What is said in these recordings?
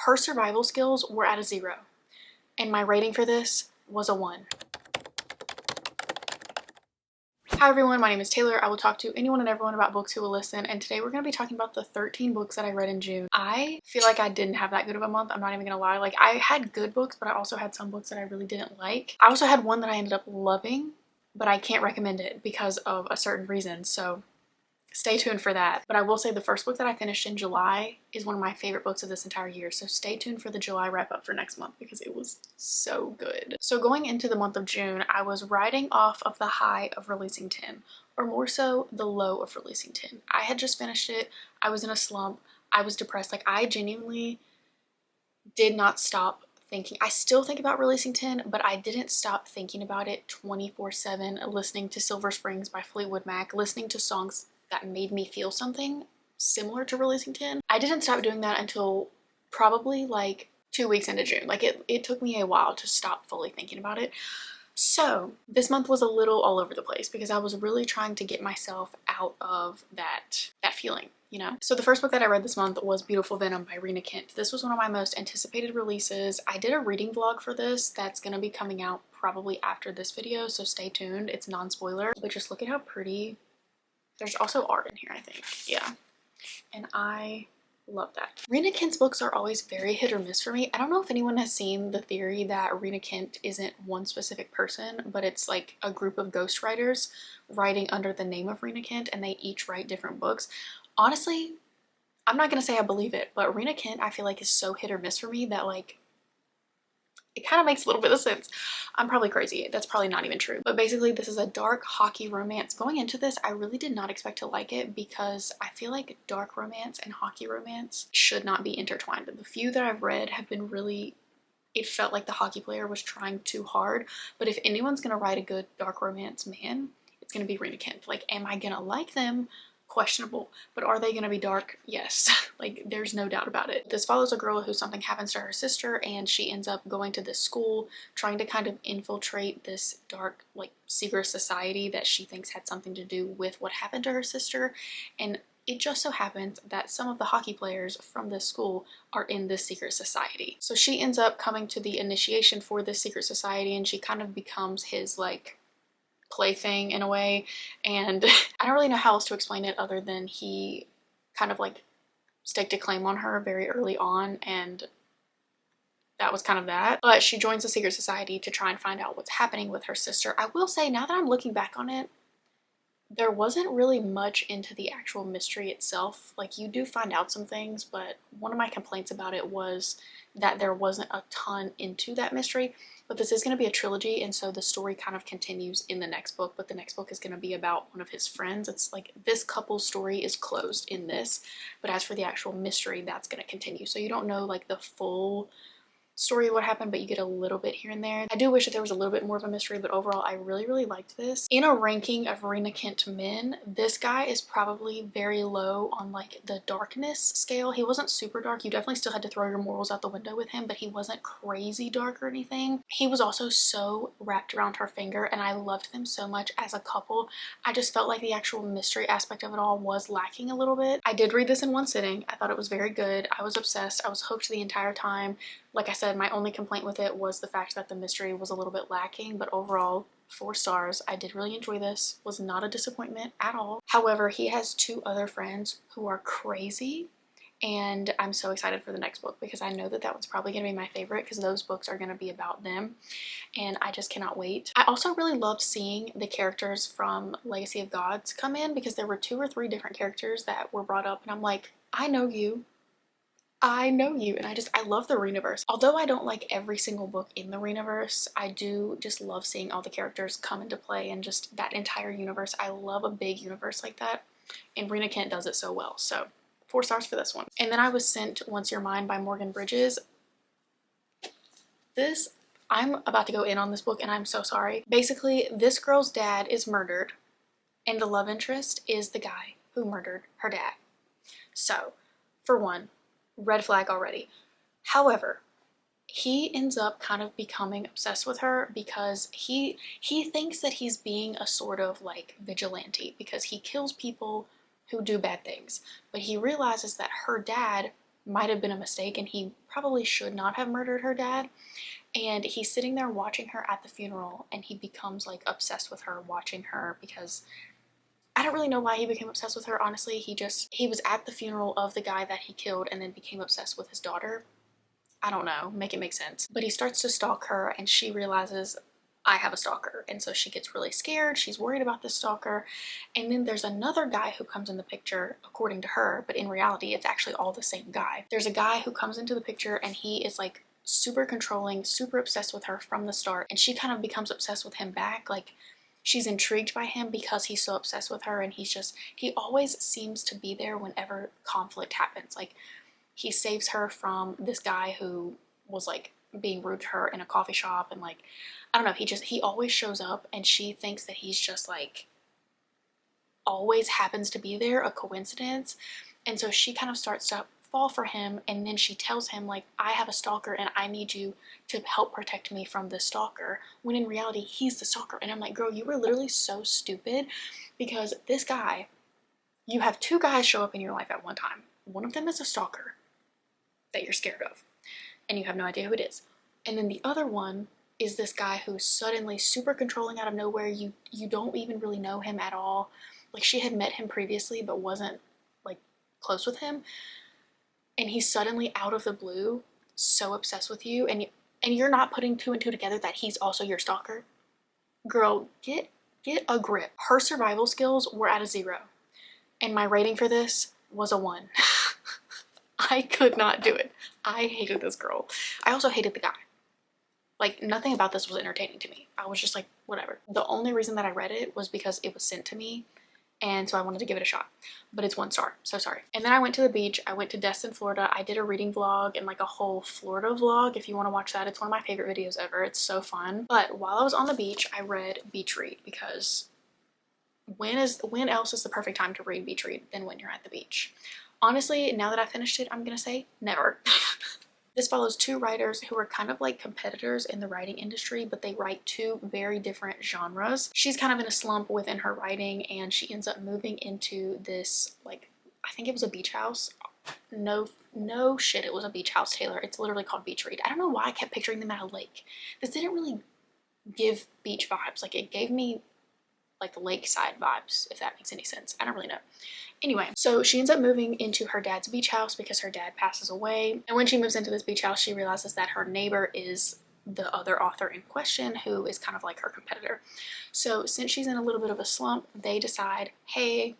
Her survival skills were at a 0, and my rating for this was a 1. Hi everyone, my name is Taylor. I will talk to anyone and everyone about books who will listen, and today we're going to be talking about the 13 books that I read in June. I feel like I didn't have that good of a month, I'm not even gonna lie. Like, I had good books, but I also had some books that I really didn't like. I also had one that I ended up loving, but I can't recommend it because of a certain reason, so stay tuned for that. But I will say the first book that I finished in July is one of my favorite books of this entire year, so stay tuned for the July wrap up for next month because it was so good. So going into the month of June, I was riding off of the high of releasing 10, or more so the low of releasing 10. I had just finished it, I was in a slump, I was depressed. Like, I genuinely did not stop thinking. I still think about releasing 10, but I didn't stop thinking about it 24/7, listening to Silver Springs by Fleetwood Mac, listening to songs that made me feel something similar to releasing 10. I didn't stop doing that until probably like 2 weeks into June. Like, it took me a while to stop fully thinking about it. So this month was a little all over the place because I was really trying to get myself out of that feeling, you know? So the first book that I read this month was Beautiful Venom by Rena Kent. This was one of my most anticipated releases. I did a reading vlog for this that's gonna be coming out probably after this video, so stay tuned. It's non-spoiler, but just look at how pretty. There's also art in here, I think. Yeah. And I love that. Rena Kent's books are always very hit or miss for me. I don't know if anyone has seen the theory that Rena Kent isn't one specific person, but it's like a group of ghostwriters writing under the name of Rena Kent, and they each write different books. Honestly, I'm not gonna say I believe it, but Rena Kent I feel like is so hit or miss for me that, like, it kind of makes a little bit of sense. I'm probably crazy. That's probably not even true. But basically, this is a dark hockey romance. Going into this, I really did not expect to like it because I feel like dark romance and hockey romance should not be intertwined. The few that I've read have been really, it felt like the hockey player was trying too hard. But if anyone's gonna write a good dark romance, man, it's gonna be Rena Kent. Like, am I gonna like them? Questionable. But are they gonna be dark? Yes. Like, there's no doubt about it. This follows a girl who something happens to her sister, and she ends up going to this school trying to kind of infiltrate this dark, like, secret society that she thinks had something to do with what happened to her sister. And it just so happens that some of the hockey players from this school are in this secret society. So she ends up coming to the initiation for this secret society, and she kind of becomes his, like, plaything in a way. And I don't really know how else to explain it other than he kind of like staked a claim on her very early on, and that was kind of that. But she joins the secret society to try and find out what's happening with her sister. I will say, now that I'm looking back on it, there wasn't really much into the actual mystery itself. Like, you do find out some things, but one of my complaints about it was that there wasn't a ton into that mystery. But this is going to be a trilogy, and so the story kind of continues in the next book, but the next book is going to be about one of his friends. It's like this couple's story is closed in this, but as for the actual mystery, that's going to continue. So you don't know like the full story of what happened, but you get a little bit here and there. I do wish that there was a little bit more of a mystery, but overall I really liked this. In a ranking of Rena Kent men, this guy is probably very low on like the darkness scale. He wasn't super dark. You definitely still had to throw your morals out the window with him, but he wasn't crazy dark or anything. He was also so wrapped around her finger, and I loved them so much as a couple. I just felt like the actual mystery aspect of it all was lacking a little bit. I did read this in one sitting. I thought it was very good. I was obsessed. I was hooked the entire time. Like I said, my only complaint with it was the fact that the mystery was a little bit lacking, but overall, 4 stars. I did really enjoy this. Was not a disappointment at all. However, he has 2 other friends who are crazy, and I'm so excited for the next book because I know that that one's probably going to be my favorite because those books are going to be about them, and I just cannot wait. I also really loved seeing the characters from Legacy of Gods come in because there were 2 or 3 different characters that were brought up, and I'm like, I know you. I know you. And I love the Renaverse. Although I don't like every single book in the Renaverse, I do just love seeing all the characters come into play and just that entire universe. I love a big universe like that, and Rena Kent does it so well. So 4 stars for this one. And then I was sent Once You're Mine by Morgan Bridges. I'm about to go in on this book and I'm so sorry. Basically, this girl's dad is murdered and the love interest is the guy who murdered her dad. So, for one, red flag already. However, he ends up kind of becoming obsessed with her because he thinks that he's being a sort of like vigilante because he kills people who do bad things. But he realizes that her dad might have been a mistake and he probably should not have murdered her dad. And he's sitting there watching her at the funeral, and he becomes like obsessed with her, watching her, because I don't really know why he became obsessed with her, honestly. He was at the funeral of the guy that he killed and then became obsessed with his daughter. I don't know, make it make sense. But he starts to stalk her, and she realizes, I have a stalker. And so she gets really scared. She's worried about this stalker. And then there's another guy who comes in the picture, according to her, but in reality, it's actually all the same guy. There's a guy who comes into the picture, and he is like super controlling, super obsessed with her from the start. And she kind of becomes obsessed with him back. Like, she's intrigued by him because he's so obsessed with her, and he always seems to be there whenever conflict happens. Like, he saves her from this guy who was like being rude to her in a coffee shop, and like, I don't know, he always shows up, and she thinks that he's just like always happens to be there, a coincidence. And so she kind of starts to fall for him, and then she tells him like, I have a stalker and I need you to help protect me from this stalker, when in reality he's the stalker. And I'm like, girl, you were literally so stupid, because this guy, you have two guys show up in your life at one time. One of them is a stalker that you're scared of, and you have no idea who it is. And then the other one is this guy who's suddenly super controlling out of nowhere. You don't even really know him at all. Like, she had met him previously but wasn't like close with him, and he's suddenly out of the blue so obsessed with you, and you're not putting two and two together that he's also your stalker. Girl, get a grip. Her survival skills were at a 0, and my rating for this was a 1. I could not do it. I hated this girl. I also hated the guy. Like, nothing about this was entertaining to me. I was just like, whatever. The only reason that I read it was because it was sent to me, and so I wanted to give it a shot. But it's 1 star, so sorry. And then I went to the beach. I went to Destin, Florida. I did a reading vlog and like a whole Florida vlog. If you want to watch that, it's one of my favorite videos ever. It's so fun. But while I was on the beach, I read Beach Read, because when else is the perfect time to read Beach Read than when you're at the beach? Honestly, now that I finished it, I'm gonna say never. This follows 2 writers who are kind of like competitors in the writing industry, but they write 2 very different genres. She's kind of in a slump within her writing, and she ends up moving into this, like, I think it was a beach house. No shit, it was a beach house, Taylor. It's literally called Beach Read. I don't know why I kept picturing them at a lake. This didn't really give beach vibes. Like, it gave me like lakeside vibes, if that makes any sense. I don't really know. Anyway, so she ends up moving into her dad's beach house because her dad passes away. And when she moves into this beach house, she realizes that her neighbor is the other author in question, who is kind of like her competitor. So since she's in a little bit of a slump, they decide, hey,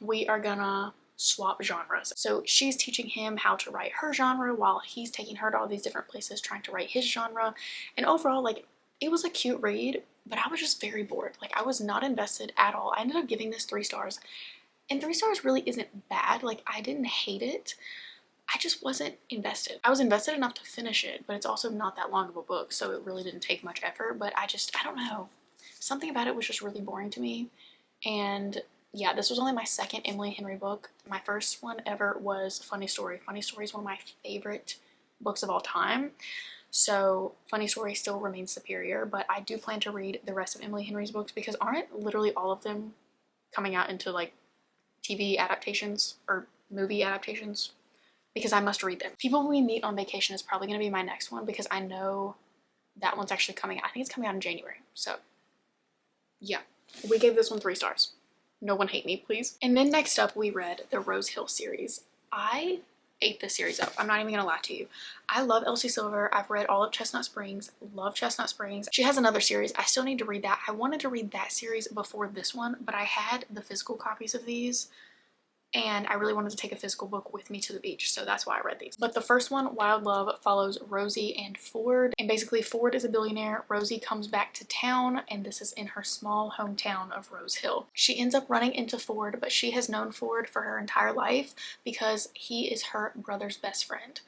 we are gonna swap genres. So she's teaching him how to write her genre while he's taking her to all these different places trying to write his genre. And overall, like, it was a cute read, but I was just very bored. Like, I was not invested at all. I ended up giving this 3 stars. And 3 stars really isn't bad. Like, I didn't hate it. I just wasn't invested. I was invested enough to finish it, but it's also not that long of a book, so it really didn't take much effort. But I don't know. Something about it was just really boring to me. And yeah, this was only my 2nd Emily Henry book. My first one ever was Funny Story. Funny Story is one of my favorite books of all time. So Funny Story still remains superior, but I do plan to read the rest of Emily Henry's books, because aren't literally all of them coming out into like TV adaptations or movie adaptations? Because I must read them. People We Meet on Vacation is probably going to be my next one, because I know that one's actually coming out. I think it's coming out in January. So yeah, we gave this one 3 stars. No one hate me, please. And then next up, we read the Rose Hill series. I ate this series up. I'm not even gonna lie to you. I love Elsie Silver. I've read all of Chestnut Springs. Love Chestnut Springs. She has another series. I still need to read that. I wanted to read that series before this one, but I had the physical copies of these, and I really wanted to take a physical book with me to the beach, so that's why I read these. But the first one, Wild Love, follows Rosie and Ford, and basically Ford is a billionaire. Rosie comes back to town, and this is in her small hometown of Rose Hill. She ends up running into Ford, but she has known Ford for her entire life because he is her brother's best friend.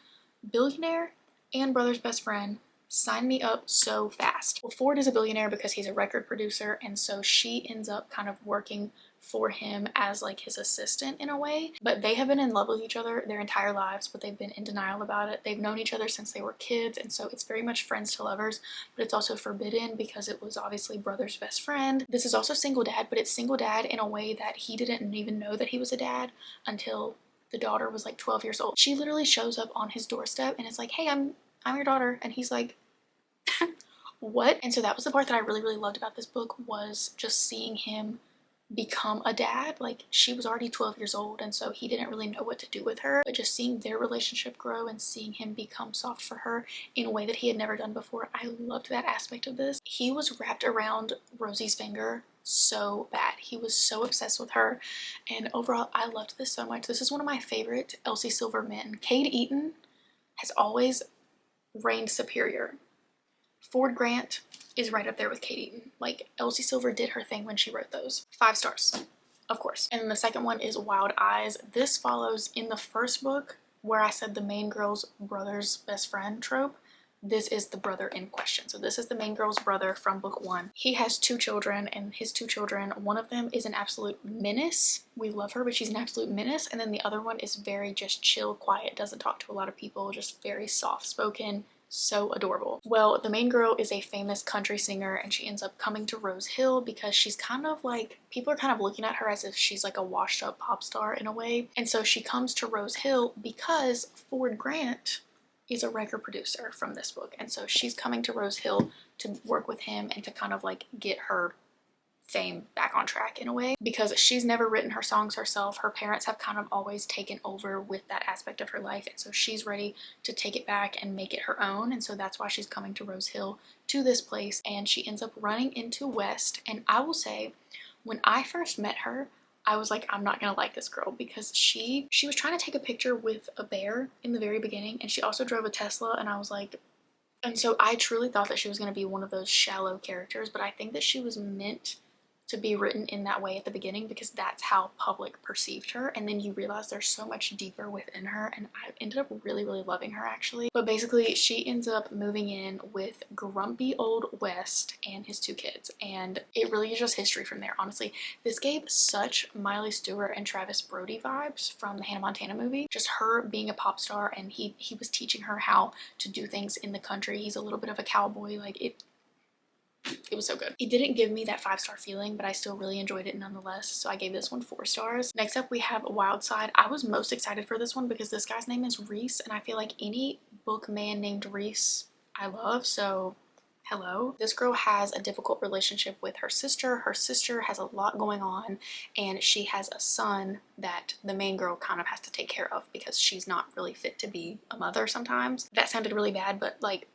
Billionaire and brother's best friend. Sign me up so fast. Well, Ford is a billionaire because he's a record producer, and so she ends up kind of working for him as like his assistant in a way. But they have been in love with each other their entire lives, but they've been in denial about it. They've known each other since they were kids, and so it's very much friends to lovers, but it's also forbidden because it was obviously brother's best friend. This is also single dad, but it's single dad in a way that he didn't even know that he was a dad until the daughter was like 12 years old. She literally shows up on his doorstep and it's like, hey, I'm your daughter. And he's like, what? And so that was the part that I really, really loved about this book, was just seeing him become a dad. Like, she was already 12 years old, and so he didn't really know what to do with her, but just seeing their relationship grow and seeing him become soft for her in a way that he had never done before. I loved that aspect of this. He was wrapped around Rosie's finger so bad. He was so obsessed with her, and overall I loved this so much. This is one of my favorite Elsie Silver men. Cade Eaton has always reigned superior. Ford Grant is right up there with Cade Eaton. Like, Elsie Silver did her thing when she wrote those. 5 stars, of course. And then the second one is Wild Eyes. This follows in the first book where I said the main girl's brother's best friend trope. This is the brother in question. So this is the main girl's brother from book 1. He has 2 children, and his 2 children, one of them is an absolute menace. We love her, but she's an absolute menace. And then the other one is very just chill, quiet, doesn't talk to a lot of people, just very soft spoken. So adorable. Well, the main girl is a famous country singer, and she ends up coming to Rose Hill because she's kind of like, people are kind of looking at her as if she's like a washed up pop star in a way. And so she comes to Rose Hill because Ford Grant is a record producer from this book. And so she's coming to Rose Hill to work with him and to kind of like get her fame back on track in a way, because she's never written her songs herself. Her parents have kind of always taken over with that aspect of her life, and so she's ready to take it back and make it her own. And so that's why she's coming to Rose Hill, to this place, and she ends up running into West. And I will say, when I first met her, I was like, I'm not gonna like this girl, because she was trying to take a picture with a bear in the very beginning, and she also drove a Tesla, and I was like, and so I truly thought that she was going to be one of those shallow characters, but I think that she was meant to be written in that way at the beginning, because that's how public perceived her, and then you realize there's so much deeper within her, and I ended up really, really loving her actually. But basically she ends up moving in with grumpy old West and his 2 kids, and it really is just history from there. Honestly, this gave such Miley Stewart and Travis Brody vibes from the Hannah Montana movie. Just her being a pop star, and he was teaching her how to do things in the country. He's a little bit of a cowboy. Like, it was so good. It didn't give me that 5-star feeling, but I still really enjoyed it nonetheless, so I gave this one 4 stars. Next up we have Wild Side. I was most excited for this one because this guy's name is Reese, and I feel like any book man named Reese I love, so hello. This girl has a difficult relationship with her sister. Her sister has a lot going on, and she has a son that the main girl kind of has to take care of because she's not really fit to be a mother sometimes. That sounded really bad, but like,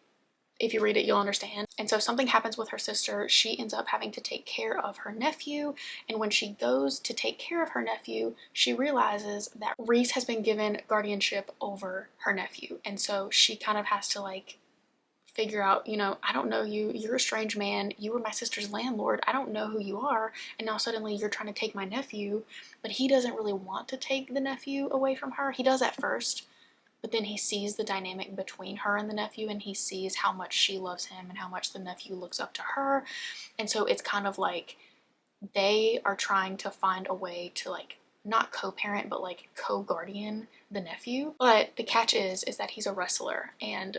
if you read it, you'll understand. And so something happens with her sister. She ends up having to take care of her nephew. And when she goes to take care of her nephew, she realizes that Reese has been given guardianship over her nephew. And so she kind of has to like figure out, you know, I don't know you, you're a strange man, you were my sister's landlord, I don't know who you are, and now suddenly you're trying to take my nephew. But he doesn't really want to take the nephew away from her. He does at first, but then he sees the dynamic between her and the nephew, and he sees how much she loves him and how much the nephew looks up to her. And so it's kind of like they are trying to find a way to like not co-parent but like co-guardian the nephew. But the catch is that he's a wrestler, and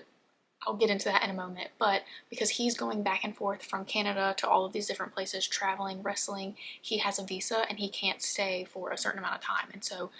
I'll get into that in a moment. But because he's going back and forth from Canada to all of these different places, traveling, wrestling, he has a visa and he can't stay for a certain amount of time. And so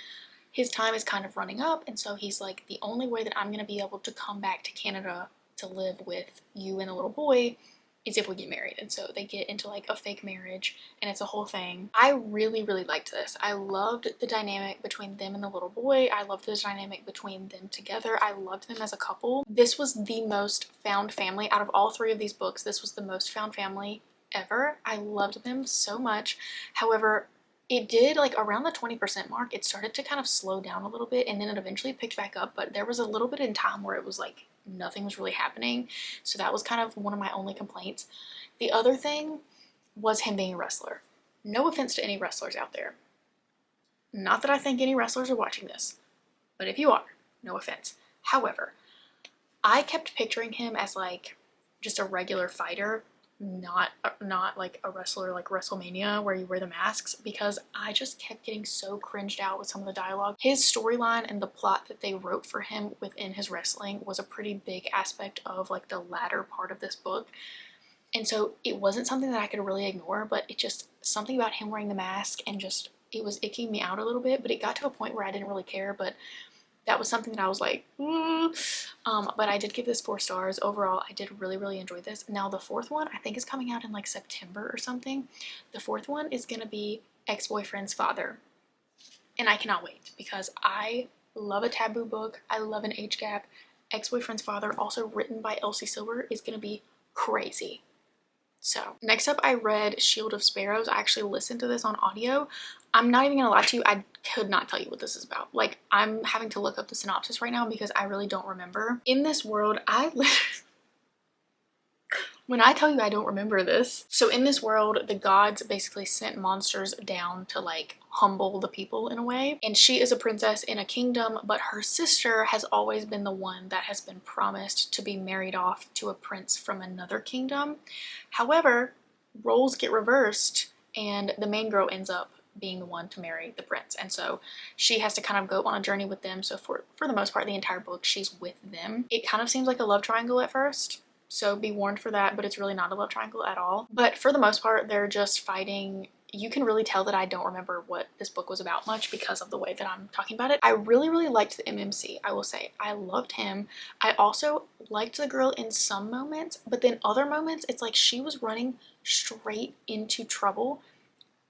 his time is kind of running up, and so he's like, the only way that I'm going to be able to come back to Canada to live with you and the little boy is if we get married. And so they get into like a fake marriage, and it's a whole thing. I really, really liked this. I loved the dynamic between them and the little boy. I loved the dynamic between them together. I loved them as a couple. This was the most found family out of all 3 of these books. This was the most found family ever. I loved them so much. However, it did, like around the 20% mark, it started to kind of slow down a little bit, and then it eventually picked back up, but there was a little bit in time where it was like nothing was really happening. So that was kind of one of my only complaints. The other thing was him being a wrestler. No offense to any wrestlers out there. Not that I think any wrestlers are watching this, but if you are, no offense. However, I kept picturing him as like just a regular fighter, not like a wrestler like WrestleMania where you wear the masks, because I just kept getting so cringed out with some of the dialogue. His storyline and the plot that they wrote for him within his wrestling was a pretty big aspect of like the latter part of this book. And so it wasn't something that I could really ignore, but it just, something about him wearing the mask and just it was icking me out a little bit, but it got to a point where I didn't really care, but that was something that I was like, but I did give this 4 stars. Overall, I did really enjoy this. Now the 4th one I think is coming out in like September or something. The 4th one is gonna be Ex-Boyfriend's Father, and I cannot wait because I love a taboo book. I love an age gap. Ex-Boyfriend's Father, also written by Elsie Silver, is gonna be crazy. So next up, I read Shield of Sparrows. I actually listened to this on audio. I'm not even gonna lie to you, I could not tell you what this is about. Like, I'm having to look up the synopsis right now because I really don't remember. In this world, when I tell you I don't remember this. So in this world, the gods basically sent monsters down to like humble the people in a way. And she is a princess in a kingdom, but her sister has always been the one that has been promised to be married off to a prince from another kingdom. However, roles get reversed and the main girl ends up being the one to marry the prince, and so she has to kind of go on a journey with them. So for the most part, the entire book, she's with them. It kind of seems like a love triangle at first, so be warned for that, but it's really not a love triangle at all. But for the most part, they're just fighting. You can really tell that I don't remember what this book was about much because of the way that I'm talking about it. I really liked the MMC, I will say. I loved him. I also liked the girl in some moments, but then other moments, it's like she was running straight into trouble,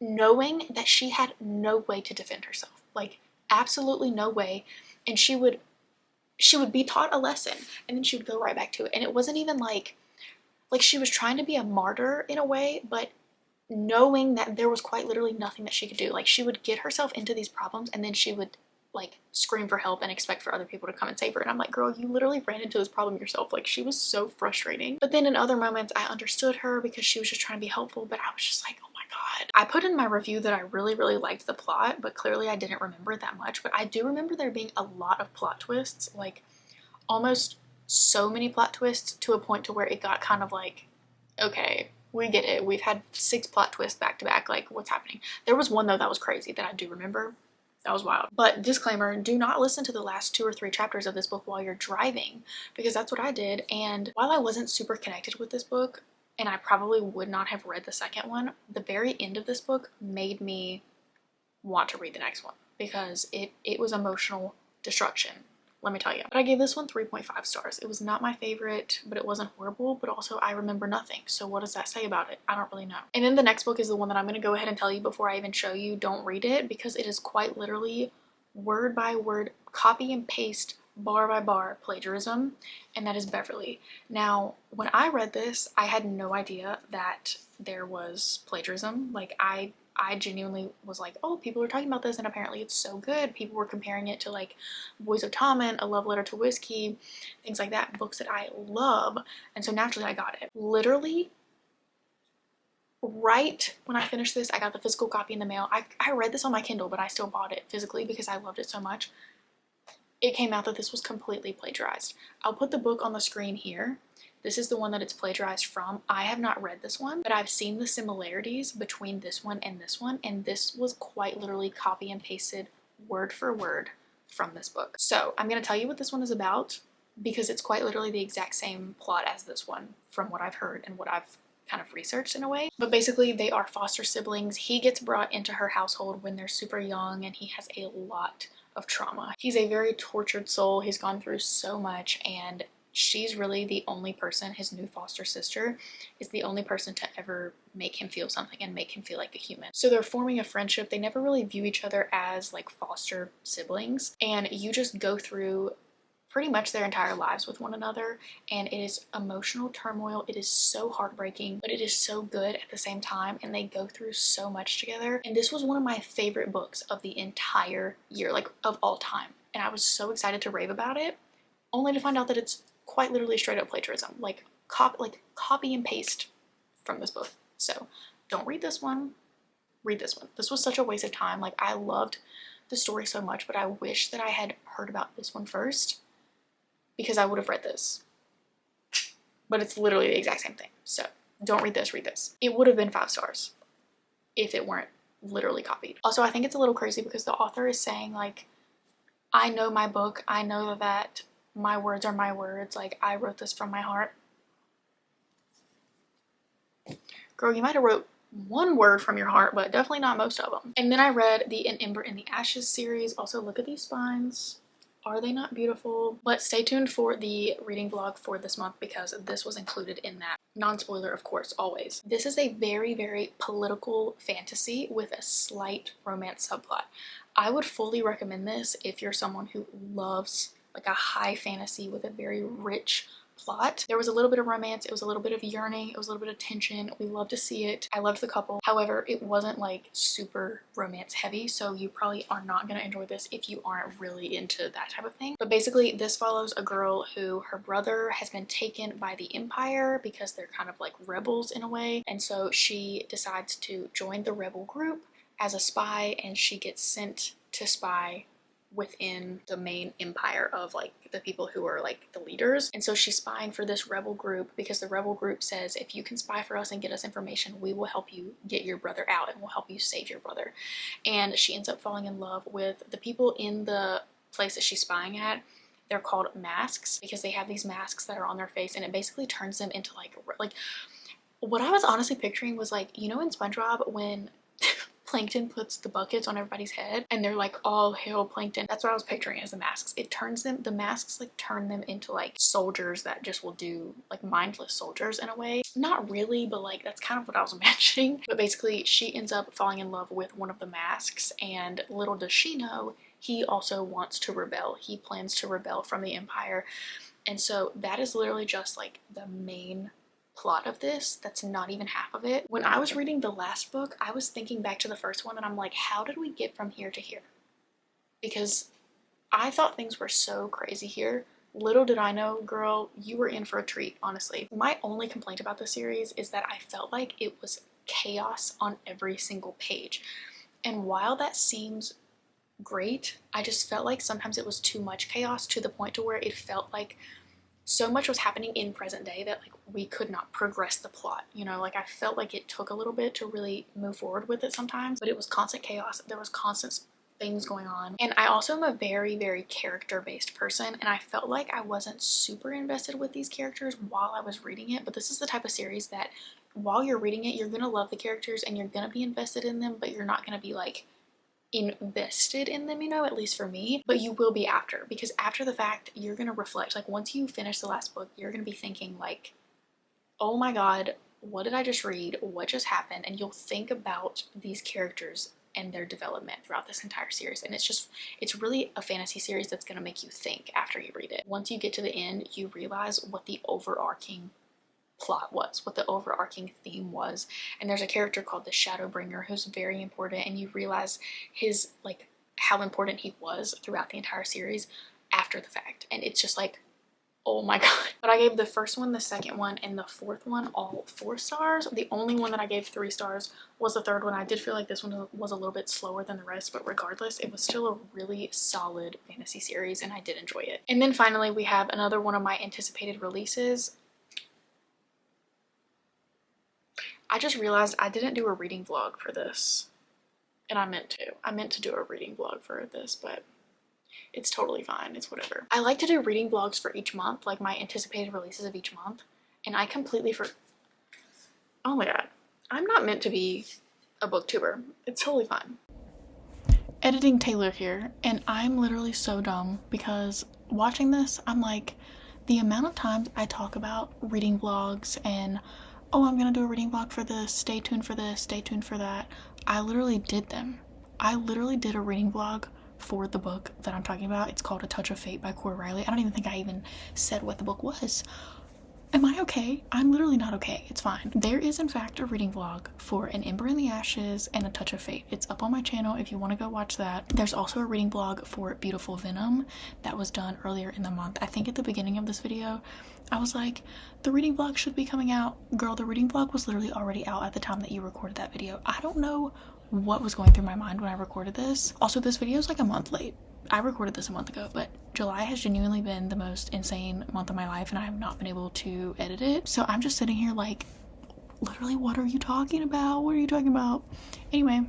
knowing that she had no way to defend herself. Like, absolutely no way. And she would be taught a lesson and then she would go right back to it. And it wasn't even like she was trying to be a martyr in a way, but knowing that there was quite literally nothing that she could do. Like, she would get herself into these problems and then she would like scream for help and expect for other people to come and save her. And I'm like, girl, you literally ran into this problem yourself. Like, she was so frustrating. But then in other moments, I understood her because she was just trying to be helpful, but I was just like, oh my God. I put in my review that I really liked the plot, but clearly I didn't remember it that much. But I do remember there being a lot of plot twists, like almost so many plot twists to a point to where it got kind of like, okay, we get it. We've had 6 plot twists back to back. Like, what's happening? There was one though that was crazy that I do remember. That was wild. But disclaimer, do not listen to the last 2 or 3 chapters of this book while you're driving, because that's what I did. And while I wasn't super connected with this book, and I probably would not have read the second one, the very end of this book made me want to read the next one because it was emotional destruction, let me tell you. But I gave this one 3.5 stars. It was not my favorite, but it wasn't horrible, but also I remember nothing. So what does that say about it? I don't really know. And then the next book is the one that I'm going to go ahead and tell you before I even show you. Don't read it because it is quite literally word by word, copy and paste, bar by bar plagiarism, and that is Beverly. Now, when I read this, I had no idea that there was plagiarism. Like, I genuinely was like, oh, people are talking about this and apparently it's so good. People were comparing it to like Boys of Tommen, A Love Letter to Whiskey, things like that, books that I love. And so naturally I got it. Literally, right when I finished this, I got the physical copy in the mail. I read this on my Kindle, but I still bought it physically because I loved it so much. It came out that this was completely plagiarized. I'll put the book on the screen here. This is the one that it's plagiarized from. I have not read this one, but I've seen the similarities between this one, and this was quite literally copy and pasted word for word from this book. So I'm going to tell you what this one is about because it's quite literally the exact same plot as this one from what I've heard and what I've kind of researched in a way. But basically they are foster siblings. He gets brought into her household when they're super young and he has a lot of trauma. He's a very tortured soul. He's gone through so much, and she's really the only person, his new foster sister, is the only person to ever make him feel something and make him feel like a human. So they're forming a friendship. They never really view each other as like foster siblings, and you just go through pretty much their entire lives with one another, and it is emotional turmoil. It is so heartbreaking, but it is so good at the same time, and they go through so much together. And this was one of my favorite books of the entire year, like of all time, and I was so excited to rave about it, only to find out that it's quite literally straight up plagiarism, like copy and paste from this book. So don't read this one, read this one. This was such a waste of time. Like, I loved the story so much, but I wish that I had heard about this one first because I would have read this. But it's literally the exact same thing. So don't read this, read this. It would have been 5 stars if it weren't literally copied. Also, I think it's a little crazy because the author is saying like, I know my book, I know that my words are my words, like I wrote this from my heart. Girl, you might have wrote one word from your heart, but definitely not most of them. And then I read the An Ember in the Ashes series. Also, look at these spines. Are they not beautiful? But stay tuned for the reading vlog for this month because this was included in that. Non-spoiler, of course, always. This is a very, very political fantasy with a slight romance subplot. I would fully recommend this if you're someone who loves like a high fantasy with a very rich plot. There was a little bit of romance, it was a little bit of yearning, it was a little bit of tension. We love to see it. I loved the couple. However, it wasn't like super romance heavy, so you probably are not going to enjoy this if you aren't really into that type of thing. But basically, this follows a girl who her brother has been taken by the Empire because they're kind of like rebels in a way, and so she decides to join the rebel group as a spy, and she gets sent to spy within the main empire of like the people who are like the leaders. And so she's spying for this rebel group because the rebel group says, if you can spy for us and get us information, we will help you get your brother out and we'll help you save your brother. And she ends up falling in love with the people in the place that she's spying at. They're called masks because they have these masks that are on their face, and it basically turns them into like what I was honestly picturing was like, you know, in SpongeBob when Plankton puts the buckets on everybody's head and they're like, all hail Plankton. That's what I was picturing as the masks. It turns them, the masks like turn them into like soldiers that just will do like mindless soldiers in a way. Not really, but like that's kind of what I was imagining. But basically she ends up falling in love with one of the masks, and little does she know, he also wants to rebel. He plans to rebel from the Empire. And so that is literally just like the main plot of this. That's not even half of it. When I was reading the last book, I was thinking back to the first one and I'm like, how did we get from here to here? Because I thought things were so crazy here. Little did I know, girl, you were in for a treat, honestly. My only complaint about the series is that I felt like it was chaos on every single page. And while that seems great, I just felt like sometimes it was too much chaos to the point to where it felt like so much was happening in present day that like we could not progress the plot, you know. Like I felt like it took a little bit to really move forward with it sometimes, but it was constant chaos. There was constant things going on. And I also am a very, very character-based person, and I felt like I wasn't super invested with these characters while I was reading it. But this is the type of series that while you're reading it, you're gonna love the characters and you're gonna be invested in them, but you're not gonna be like invested in them, you know, at least for me. But you will be after, because after the fact you're gonna reflect. Like once you finish the last book, you're gonna be thinking like, oh my god, what did I just read? What just happened? And you'll think about these characters and their development throughout this entire series. And it's really a fantasy series that's gonna make you think after you read it. Once you get to the end, you realize what the overarching plot was, what the overarching theme was. And there's a character called the Shadowbringer who's very important, and you realize his like how important he was throughout the entire series after the fact. And it's just like, oh my god. But I gave the first one, the second one, and the fourth one all 4 stars. The only one that I gave 3 stars was the third one. I did feel like this one was a little bit slower than the rest, but regardless, it was still a really solid fantasy series and I did enjoy it. And then finally we have another one of my anticipated releases. I just realized I didn't do a reading vlog for this, and I meant to. I meant to do a reading vlog for this, but it's totally fine. It's whatever. I like to do reading vlogs for each month, like my anticipated releases of each month, and I completely oh my god. I'm not meant to be a booktuber. It's totally fine. Editing Taylor here, and I'm literally so dumb because watching this, I'm like, the amount of times I talk about reading vlogs and oh, I'm gonna do a reading vlog for this, stay tuned for this, stay tuned for that. I literally did them. I literally did a reading vlog for the book that I'm talking about. It's called A Touch of Fate by Cora Riley. I don't even think I even said what the book was. Am I okay? I'm literally not okay. It's fine. There is in fact a reading vlog for An Ember in the Ashes and A Touch of Fate. It's up on my channel if you want to go watch that. There's also a reading vlog for Beautiful Venom that was done earlier in the month. I think at the beginning of this video, I was like, the reading vlog should be coming out. Girl, the reading vlog was literally already out at the time that you recorded that video. I don't know what was going through my mind when I recorded this. Also, this video is like a month late. I recorded this a month ago, but July has genuinely been the most insane month of my life and I have not been able to edit it. So I'm just sitting here like, literally, what are you talking about? What are you talking about? Anyway,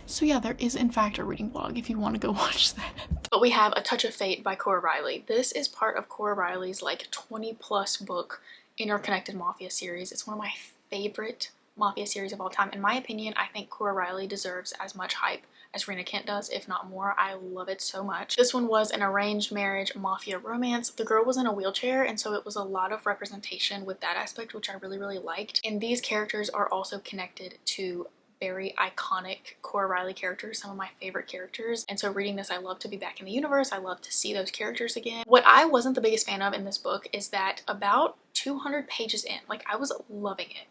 so yeah, there is in fact a reading vlog if you want to go watch that. But we have A Touch of Fate by Cora Riley. This is part of Cora Riley's like 20+ book Interconnected Mafia series. It's one of my favorite mafia series of all time. In my opinion, I think Cora Riley deserves as much hype as Rena Kent does, if not more. I love it so much. This one was an arranged marriage mafia romance. The girl was in a wheelchair, and so it was a lot of representation with that aspect, which I really, really liked. And these characters are also connected to very iconic Cora Riley characters, some of my favorite characters. And so reading this, I love to be back in the universe. I love to see those characters again. What I wasn't the biggest fan of in this book is that about 200 pages in, like, I was loving it.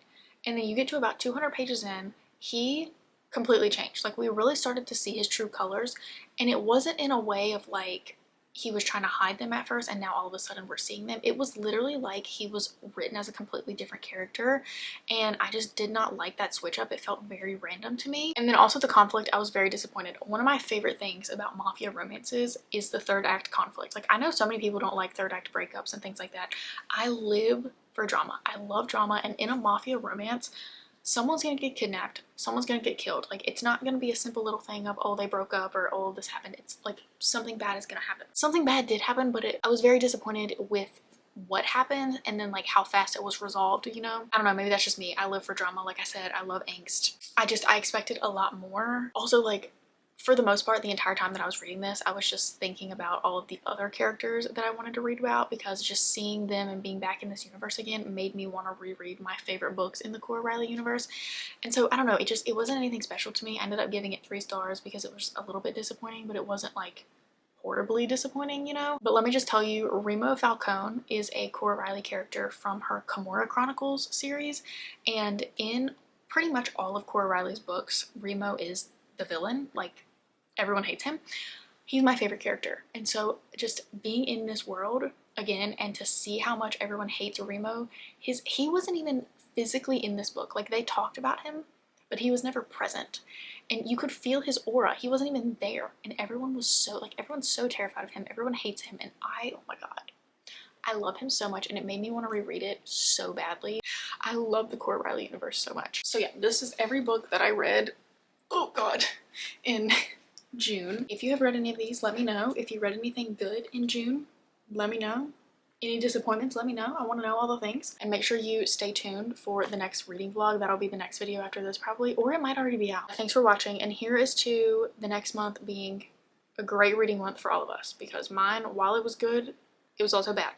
And then you get to about 200 pages in, he completely changed. Like, we really started to see his true colors, and it wasn't in a way of like he was trying to hide them at first and now all of a sudden we're seeing them. It was literally like he was written as a completely different character, and I just did not like that switch up. It felt very random to me. And then also the conflict, I was very disappointed. One of my favorite things about mafia romances is the third act conflict. Like, I know so many people don't like third act breakups and things like that. I live for drama. I love drama, and in a mafia romance, someone's gonna get kidnapped, someone's gonna get killed. Like, it's not gonna be a simple little thing of, oh, they broke up or, oh, this happened. It's like something bad is gonna happen. Something bad did happen, but I was very disappointed with what happened and then like how fast it was resolved, you know? I don't know, maybe that's just me. I live for drama. Like I said, I love angst. I expected a lot more. Also, like, for the most part, the entire time that I was reading this, I was just thinking about all of the other characters that I wanted to read about, because just seeing them and being back in this universe again made me want to reread my favorite books in the Cora Riley universe. And so, I don't know, it wasn't anything special to me. I ended up giving it 3 stars because it was a little bit disappointing, but it wasn't like horribly disappointing, you know? But let me just tell you, Remo Falcone is a Cora Riley character from her Kimora Chronicles series, and in pretty much all of Cora Riley's books, Remo is the villain. Like, everyone hates him. He's my favorite character. And so just being in this world again and to see how much everyone hates Remo, he wasn't even physically in this book. Like, they talked about him, but he was never present. And you could feel his aura. He wasn't even there. And everyone's so terrified of him. Everyone hates him. And oh my God, I love him so much, and it made me want to reread it so badly. I love the Cora Riley universe so much. So yeah, this is every book that I read, oh God, in June. If you have read any of these, let me know. If you read anything good in June, let me know. Any disappointments, let me know. I want to know all the things. And make sure you stay tuned for the next reading vlog. That'll be the next video after this probably, or it might already be out. Thanks for watching, and here is to the next month being a great reading month for all of us, because mine, while it was good, it was also bad.